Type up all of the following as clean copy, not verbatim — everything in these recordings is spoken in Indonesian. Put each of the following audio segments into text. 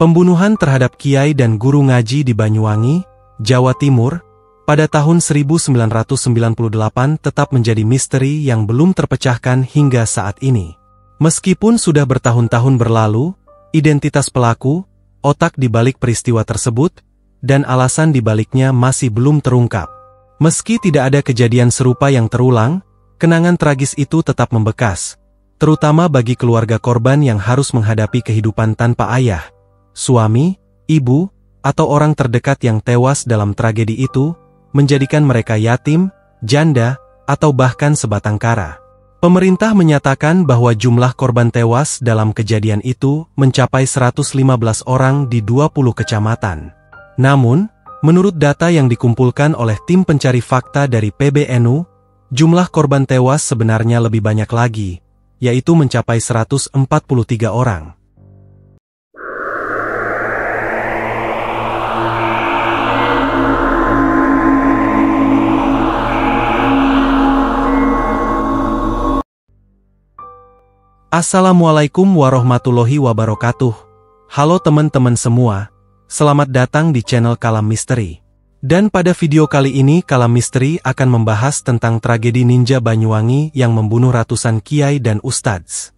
Pembunuhan terhadap kiai dan guru ngaji di Banyuwangi, Jawa Timur, pada tahun 1998 tetap menjadi misteri yang belum terpecahkan hingga saat ini. Meskipun sudah bertahun-tahun berlalu, identitas pelaku, otak di balik peristiwa tersebut, dan alasan di baliknya masih belum terungkap. Meski tidak ada kejadian serupa yang terulang, kenangan tragis itu tetap membekas, terutama bagi keluarga korban yang harus menghadapi kehidupan tanpa ayah, suami, ibu, atau orang terdekat yang tewas dalam tragedi itu, menjadikan mereka yatim, janda, atau bahkan sebatang kara. Pemerintah menyatakan bahwa jumlah korban tewas dalam kejadian itu mencapai 115 orang di 20 kecamatan. Namun, menurut data yang dikumpulkan oleh tim pencari fakta dari PBNU, jumlah korban tewas sebenarnya lebih banyak lagi, yaitu mencapai 143 orang. Assalamualaikum warahmatullahi wabarakatuh. Halo teman-teman semua, selamat datang di channel Kalam Misteri. Dan pada video kali ini Kalam Misteri akan membahas tentang tragedi ninja Banyuwangi yang membunuh ratusan kiai dan ustadz.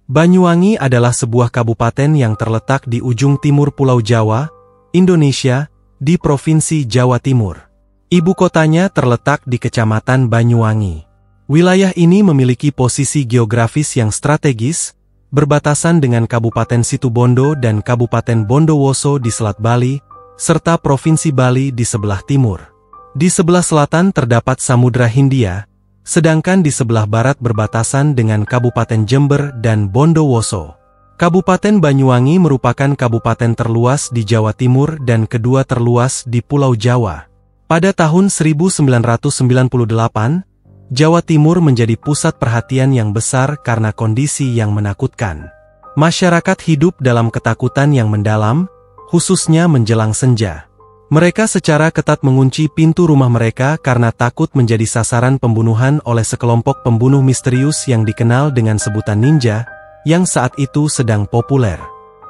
Banyuwangi adalah sebuah kabupaten yang terletak di ujung timur Pulau Jawa, Indonesia, di Provinsi Jawa Timur. Ibu kotanya terletak di Kecamatan Banyuwangi. Wilayah ini memiliki posisi geografis yang strategis, berbatasan dengan Kabupaten Situbondo dan Kabupaten Bondowoso di Selat Bali, serta Provinsi Bali di sebelah timur. Di sebelah selatan terdapat Samudra Hindia, sedangkan di sebelah barat berbatasan dengan Kabupaten Jember dan Bondowoso. Kabupaten Banyuwangi merupakan kabupaten terluas di Jawa Timur dan kedua terluas di Pulau Jawa. Pada tahun 1998, Jawa Timur menjadi pusat perhatian yang besar karena kondisi yang menakutkan. Masyarakat hidup dalam ketakutan yang mendalam, khususnya menjelang senja. Mereka secara ketat mengunci pintu rumah mereka karena takut menjadi sasaran pembunuhan oleh sekelompok pembunuh misterius yang dikenal dengan sebutan ninja, yang saat itu sedang populer.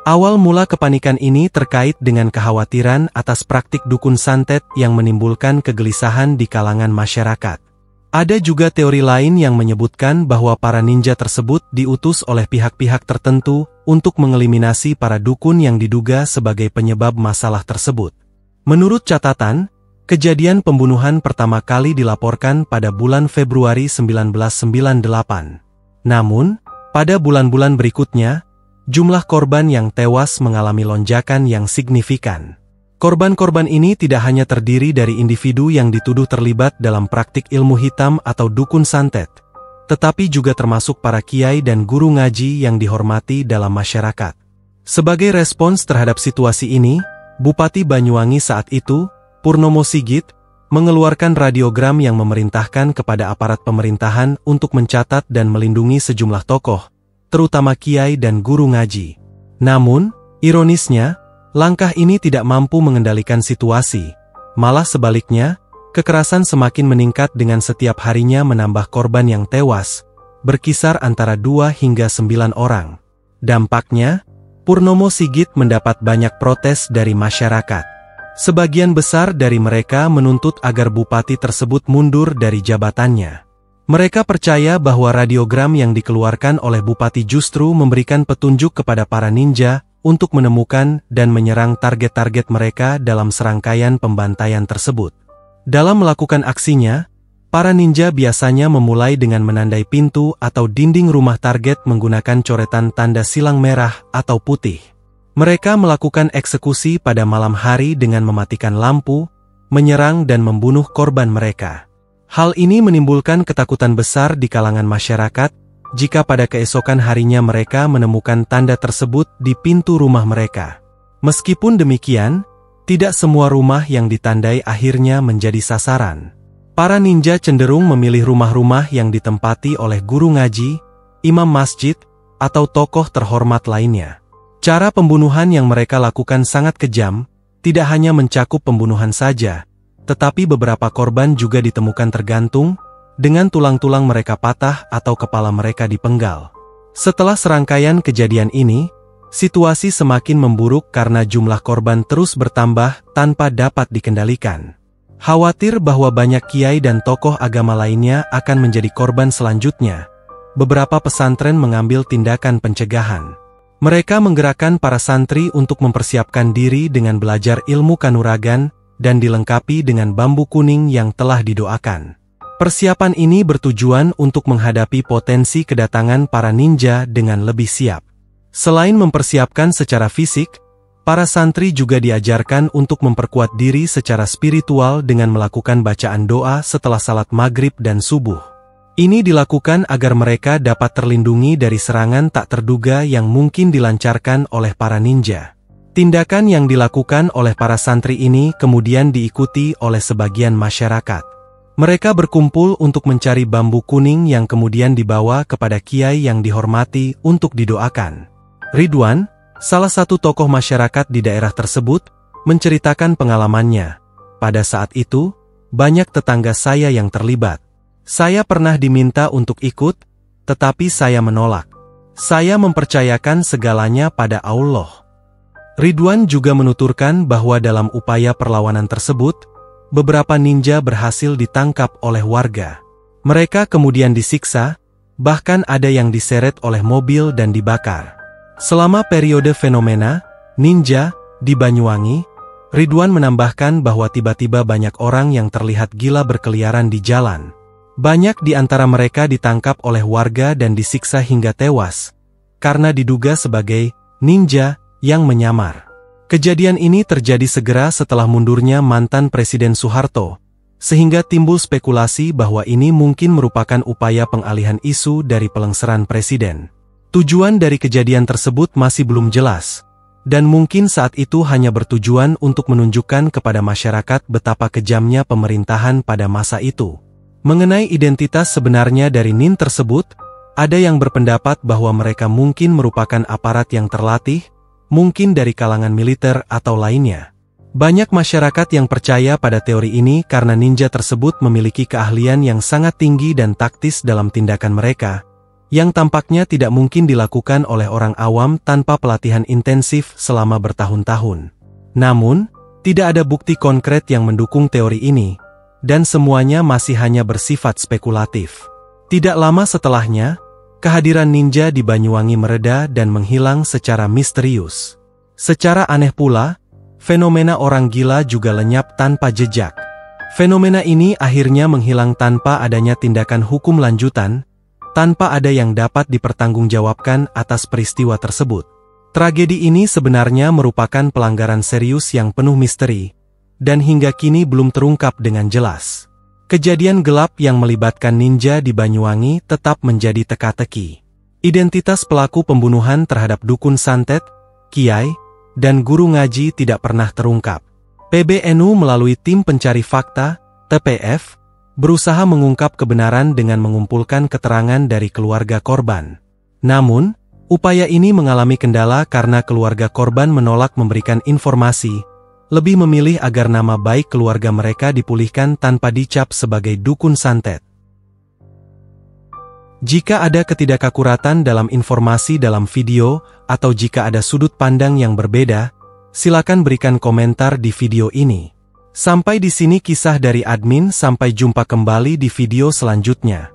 Awal mula kepanikan ini terkait dengan kekhawatiran atas praktik dukun santet yang menimbulkan kegelisahan di kalangan masyarakat. Ada juga teori lain yang menyebutkan bahwa para ninja tersebut diutus oleh pihak-pihak tertentu untuk mengeliminasi para dukun yang diduga sebagai penyebab masalah tersebut. Menurut catatan, kejadian pembunuhan pertama kali dilaporkan pada bulan Februari 1998. Namun, pada bulan-bulan berikutnya, jumlah korban yang tewas mengalami lonjakan yang signifikan. Korban-korban ini tidak hanya terdiri dari individu yang dituduh terlibat dalam praktik ilmu hitam atau dukun santet, tetapi juga termasuk para kiai dan guru ngaji yang dihormati dalam masyarakat. Sebagai respons terhadap situasi ini, Bupati Banyuwangi saat itu, Purnomo Sigit, mengeluarkan radiogram yang memerintahkan kepada aparat pemerintahan untuk mencatat dan melindungi sejumlah tokoh, terutama kiai dan guru ngaji. Namun, ironisnya, langkah ini tidak mampu mengendalikan situasi, malah sebaliknya, kekerasan semakin meningkat dengan setiap harinya menambah korban yang tewas, berkisar antara 2 hingga 9 orang. Dampaknya, Purnomo Sigit mendapat banyak protes dari masyarakat. Sebagian besar dari mereka menuntut agar bupati tersebut mundur dari jabatannya. Mereka percaya bahwa radiogram yang dikeluarkan oleh bupati justru memberikan petunjuk kepada para ninja untuk menemukan dan menyerang target-target mereka dalam serangkaian pembantaian tersebut. Dalam melakukan aksinya, para ninja biasanya memulai dengan menandai pintu atau dinding rumah target menggunakan coretan tanda silang merah atau putih. Mereka melakukan eksekusi pada malam hari dengan mematikan lampu, menyerang dan membunuh korban mereka. Hal ini menimbulkan ketakutan besar di kalangan masyarakat, jika pada keesokan harinya mereka menemukan tanda tersebut di pintu rumah mereka. Meskipun demikian, tidak semua rumah yang ditandai akhirnya menjadi sasaran. Para ninja cenderung memilih rumah-rumah yang ditempati oleh guru ngaji, imam masjid, atau tokoh terhormat lainnya. Cara pembunuhan yang mereka lakukan sangat kejam, tidak hanya mencakup pembunuhan saja, tetapi beberapa korban juga ditemukan tergantung, dengan tulang-tulang mereka patah atau kepala mereka dipenggal. Setelah serangkaian kejadian ini, Situasi semakin memburuk karena jumlah korban terus bertambah tanpa dapat dikendalikan. Khawatir bahwa banyak kiai dan tokoh agama lainnya akan menjadi korban selanjutnya, beberapa pesantren mengambil tindakan pencegahan. Mereka menggerakkan para santri untuk mempersiapkan diri dengan belajar ilmu kanuragan dan dilengkapi dengan bambu kuning yang telah didoakan. Persiapan ini bertujuan untuk menghadapi potensi kedatangan para ninja dengan lebih siap. Selain mempersiapkan secara fisik, para santri juga diajarkan untuk memperkuat diri secara spiritual dengan melakukan bacaan doa setelah salat maghrib dan subuh. Ini dilakukan agar mereka dapat terlindungi dari serangan tak terduga yang mungkin dilancarkan oleh para ninja. Tindakan yang dilakukan oleh para santri ini kemudian diikuti oleh sebagian masyarakat. Mereka berkumpul untuk mencari bambu kuning yang kemudian dibawa kepada kiai yang dihormati untuk didoakan. Ridwan, salah satu tokoh masyarakat di daerah tersebut, menceritakan pengalamannya. Pada saat itu, banyak tetangga saya yang terlibat. Saya pernah diminta untuk ikut, tetapi saya menolak. Saya mempercayakan segalanya pada Allah. Ridwan juga menuturkan bahwa dalam upaya perlawanan tersebut, beberapa ninja berhasil ditangkap oleh warga. Mereka kemudian disiksa, bahkan ada yang diseret oleh mobil dan dibakar. Selama periode fenomena ninja di Banyuwangi, Ridwan menambahkan bahwa tiba-tiba banyak orang yang terlihat gila berkeliaran di jalan. Banyak di antara mereka ditangkap oleh warga dan disiksa hingga tewas, karena diduga sebagai ninja yang menyamar. Kejadian ini terjadi segera setelah mundurnya mantan Presiden Soeharto, sehingga timbul spekulasi bahwa ini mungkin merupakan upaya pengalihan isu dari pelengseran presiden. Tujuan dari kejadian tersebut masih belum jelas, dan mungkin saat itu hanya bertujuan untuk menunjukkan kepada masyarakat betapa kejamnya pemerintahan pada masa itu. Mengenai identitas sebenarnya dari nin tersebut, ada yang berpendapat bahwa mereka mungkin merupakan aparat yang terlatih, mungkin dari kalangan militer atau lainnya. Banyak masyarakat yang percaya pada teori ini karena ninja tersebut memiliki keahlian yang sangat tinggi dan taktis dalam tindakan mereka, yang tampaknya tidak mungkin dilakukan oleh orang awam tanpa pelatihan intensif selama bertahun-tahun. Namun, tidak ada bukti konkret yang mendukung teori ini, dan semuanya masih hanya bersifat spekulatif. Tidak lama setelahnya, kehadiran ninja di Banyuwangi mereda dan menghilang secara misterius. Secara aneh pula, fenomena orang gila juga lenyap tanpa jejak. Fenomena ini akhirnya menghilang tanpa adanya tindakan hukum lanjutan, tanpa ada yang dapat dipertanggungjawabkan atas peristiwa tersebut. Tragedi ini sebenarnya merupakan pelanggaran serius yang penuh misteri, dan hingga kini belum terungkap dengan jelas. Kejadian gelap yang melibatkan ninja di Banyuwangi tetap menjadi teka-teki. Identitas pelaku pembunuhan terhadap dukun santet, kiai, dan guru ngaji tidak pernah terungkap. PBNU melalui tim pencari fakta, TPF, berusaha mengungkap kebenaran dengan mengumpulkan keterangan dari keluarga korban. Namun, upaya ini mengalami kendala karena keluarga korban menolak memberikan informasi, lebih memilih agar nama baik keluarga mereka dipulihkan tanpa dicap sebagai dukun santet. Jika ada ketidakakuratan dalam informasi dalam video, atau jika ada sudut pandang yang berbeda, silakan berikan komentar di video ini. Sampai di sini kisah dari admin, sampai jumpa kembali di video selanjutnya.